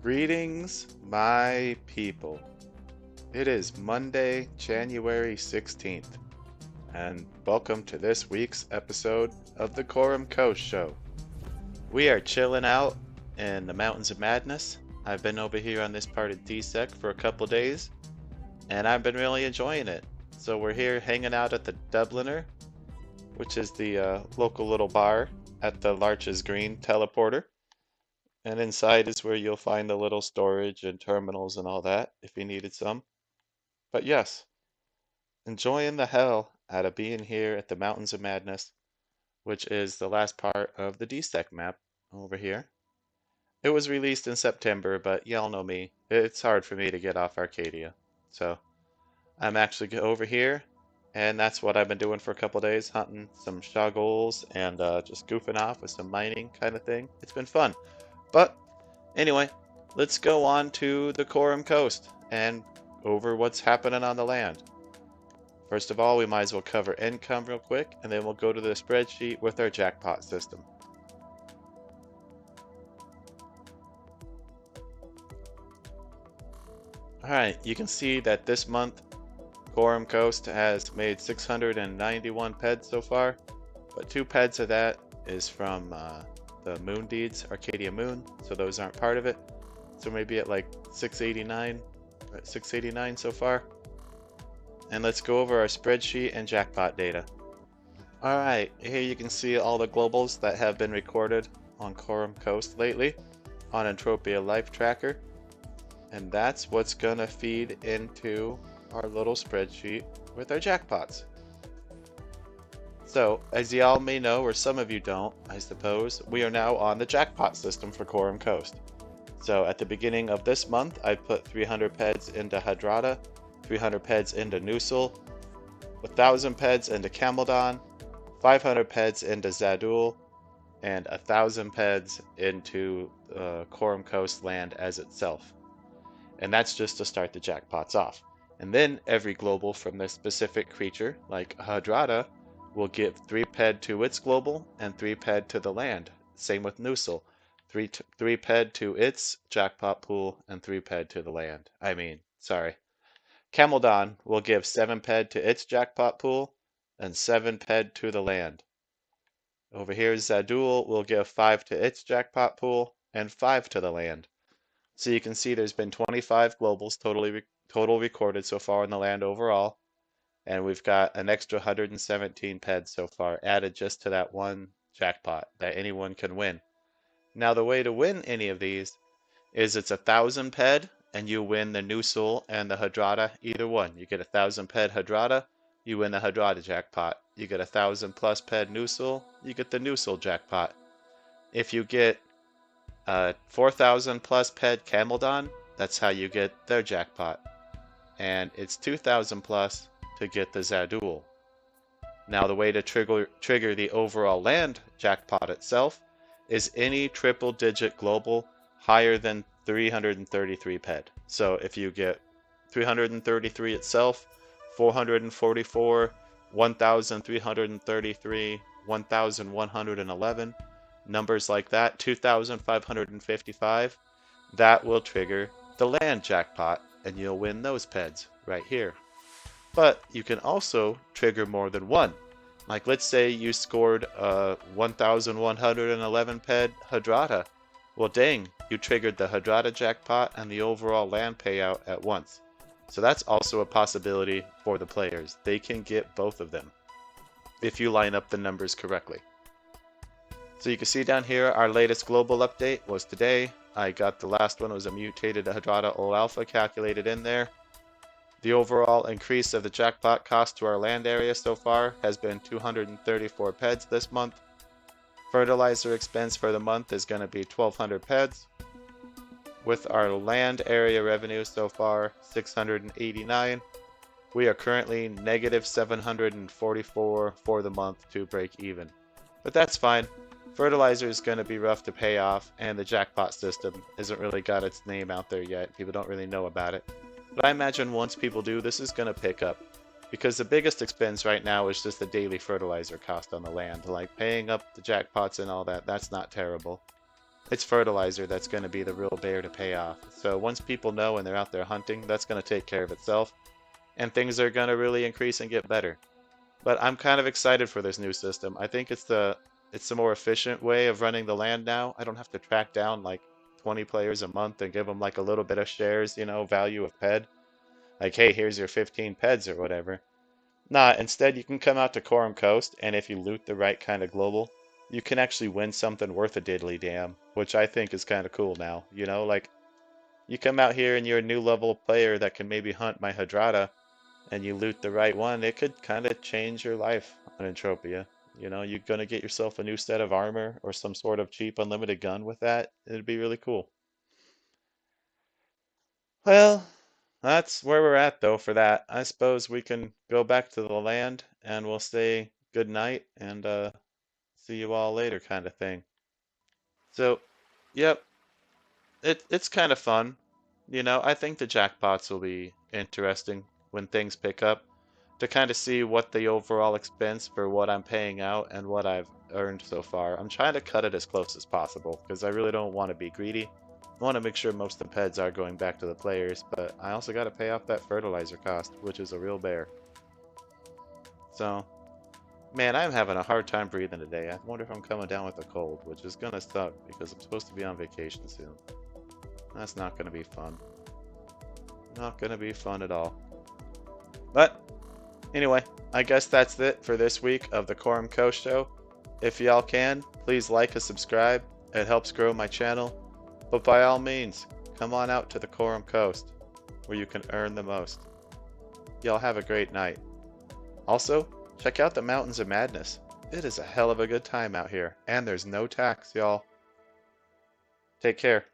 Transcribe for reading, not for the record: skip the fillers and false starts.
Greetings, my people. It is Monday, January 16th, and welcome to this week's episode of the Khorum Coast Show. We are chilling out in the Mountains of Madness. I've been over here on this part of DSEC for a couple days, and I've been really enjoying it. So we're here hanging out at the Dubliner, which is the local little bar at the Larches Green teleporter. And inside is where you'll find the little storage and terminals and all that if you needed some. But yes, enjoying the hell out of being here at the Mountains of Madness, which is the last part of the DSEC map over here. It was released in September, but y'all know me. It's hard for me to get off Arcadia. So I'm actually over here, and that's what I've been doing for a couple days, hunting some shoggols and just goofing off with some mining kind of thing. It's been fun. But anyway, let's go on to the Khorum Coast and over what's happening on the land. First of all, we might as well cover income real quick, and then we'll go to the spreadsheet with our jackpot system. Alright, you can see that this month, Khorum Coast has made 691 peds so far, but 2 peds of that is from the Moon Deeds, Arcadia Moon, so those aren't part of it. So maybe at like 689 so far. And let's go over our spreadsheet and jackpot data. Alright, here you can see all the globals that have been recorded on Khorum Coast lately on Entropia Life Tracker. And that's what's gonna feed into our little spreadsheet with our jackpots. So, as y'all may know, or some of you don't, I suppose, we are now on the jackpot system for Khorum Coast. So at the beginning of this month, I put 300 peds into Hadrada, 300 peds into Nusul, 1,000 peds into Camaldon, 500 peds into Zadul, and 1,000 peds into Khorum Coast land as itself. And that's just to start the jackpots off. And then every global from this specific creature, like Hadrada, will give 3 ped to its global and 3 ped to the land. Same with Nusul. 3 ped to its jackpot pool and 3 ped to the land. Camaldon will give 7 ped to its jackpot pool and 7 ped to the land. Over here, Zadul will give 5 to its jackpot pool and 5 to the land. So you can see there's been 25 globals total recorded so far in the land overall. And we've got an extra 117 peds so far added just to that one jackpot that anyone can win. Now the way to win any of these is it's 1,000 ped and you win the Nusul and the Hadrada, either one. You get 1,000 ped Hadrada, you win the Hadrada jackpot. You get 1,000 plus ped Nusul, you get the Nusul jackpot. If you get 4,000 plus ped Camaldon, that's how you get their jackpot. And it's 2,000 plus to get the Zadul. Now the way to trigger the overall land jackpot itself is any triple digit global higher than 333 ped. So if you get 333 itself, 444, 1,333, 1,111, numbers like that, 2,555, that will trigger the land jackpot and you'll win those peds right here. But you can also trigger more than one. Like let's say you scored a 1,111 ped Hadrada. Well dang, you triggered the Hadrada jackpot and the overall land payout at once. So that's also a possibility for the players. They can get both of them if you line up the numbers correctly. So you can see down here our latest global update was today. I got the last one, it was a mutated Hadrada O Alpha calculated in there. The overall increase of the jackpot cost to our land area so far has been 234 peds this month. Fertilizer expense for the month is going to be 1,200 peds. With our land area revenue so far, 689. We are currently negative 744 for the month to break even. But that's fine. Fertilizer is going to be rough to pay off, and the jackpot system hasn't really got its name out there yet. People don't really know about it. But I imagine once people do, this is going to pick up. Because the biggest expense right now is just the daily fertilizer cost on the land. Like paying up the jackpots and all that, that's not terrible. It's fertilizer that's going to be the real bear to pay off. So once people know and they're out there hunting, that's going to take care of itself, and things are going to really increase and get better. But I'm kind of excited for this new system. I think it's the more efficient way of running the land now. I don't have to track down like 20 players a month and give them like a little bit of shares, value of ped. Like, hey, here's your 15 peds or whatever. Nah, instead you can come out to Khorum Coast, and if you loot the right kind of global, you can actually win something worth a diddly damn, which I think is kind of cool now. Like you come out here and you're a new level player that can maybe hunt my Hadrada, and you loot the right one, it could kind of change your life on Entropia. You're gonna get yourself a new set of armor or some sort of cheap unlimited gun with that. It'd be really cool. Well, that's where we're at though for that. I suppose we can go back to the land and we'll say good night and see you all later kind of thing. So, yep, it's kind of fun. I think the jackpots will be interesting when things pick up to kind of see what the overall expense for what I'm paying out and what I've earned so far. I'm trying to cut it as close as possible because I really don't want to be greedy. I want to make sure most of the peds are going back to the players, but I also got to pay off that fertilizer cost, which is a real bear. So, man, I'm having a hard time breathing today. I wonder if I'm coming down with a cold, which is gonna suck because I'm supposed to be on vacation soon. That's not gonna be fun. Not gonna be fun at all. But anyway, I guess that's it for this week of the Khorum Coast Show. If y'all can, please like and subscribe. It helps grow my channel. But by all means, come on out to the Khorum Coast, where you can earn the most. Y'all have a great night. Also, check out the Mountains of Madness. It is a hell of a good time out here, and there's no tax, y'all. Take care.